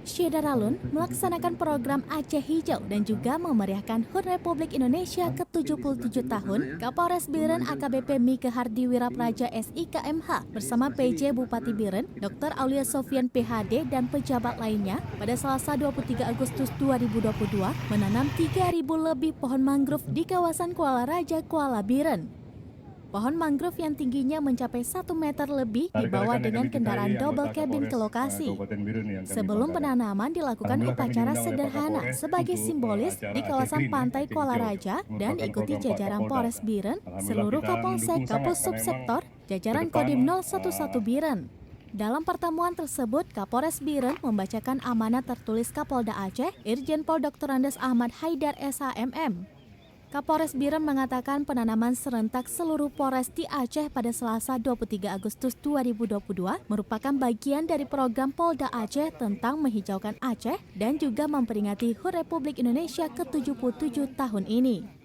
Syeda Ralun melaksanakan program Aceh Hijau dan juga memeriahkan HUT Republik Indonesia ke-77 tahun Kapolres Biren AKBP Mike Hardi Wirapraja SIKMH bersama PJ Bupati Biren Dr. Aulia Sofian PhD dan pejabat lainnya pada Selasa 23 Agustus 2022 menanam 3.000 lebih pohon mangrove di kawasan Kuala Raja, Kuala Biren. Pohon mangrove yang tingginya mencapai 1 meter lebih dibawa dengan kendaraan double cabin ke lokasi. Sebelum penanaman dilakukan upacara sederhana sebagai simbolis di kawasan pantai Kuala Raja dan ikuti jajaran Polres Biren, seluruh Kapolsek, Kapus Subsektor, jajaran Kodim 011 Biren. Dalam pertemuan tersebut, Kapolres Biren membacakan amanat tertulis Kapolda Aceh, Irjen Pol Dr. Andes Ahmad Haidar SHMM. Kapolres Biren mengatakan penanaman serentak seluruh Polres di Aceh pada Selasa 23 Agustus 2022 merupakan bagian dari program Polda Aceh tentang menghijaukan Aceh dan juga memperingati HUT Republik Indonesia ke-77 tahun ini.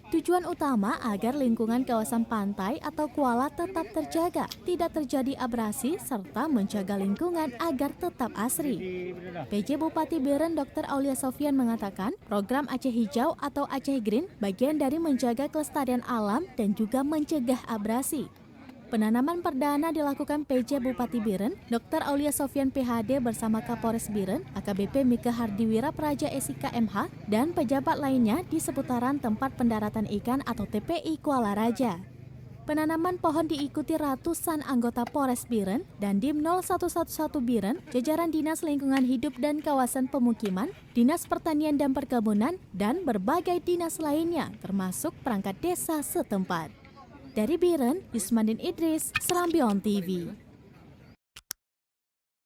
Tujuan utama agar lingkungan kawasan pantai atau kuala tetap terjaga, tidak terjadi abrasi, serta menjaga lingkungan agar tetap asri. PJ Bupati Biren Dr. Aulia Sofian mengatakan, program Aceh Hijau atau Aceh Green bagian dari menjaga kelestarian alam dan juga mencegah abrasi. Penanaman perdana dilakukan PJ Bupati Biren, Dr. Aulia Sofian PhD bersama Kapolres Biren, AKBP Mike Hardi Wirapraja SIKMH, dan pejabat lainnya di seputaran tempat pendaratan ikan atau TPI Kuala Raja. Penanaman pohon diikuti ratusan anggota Polres Biren dan Dim 0111 Biren, jajaran Dinas Lingkungan Hidup dan Kawasan Pemukiman, Dinas Pertanian dan Perkebunan, dan berbagai dinas lainnya, termasuk perangkat desa setempat. Dari Biren, Yusmandin Idris, Serambi On TV.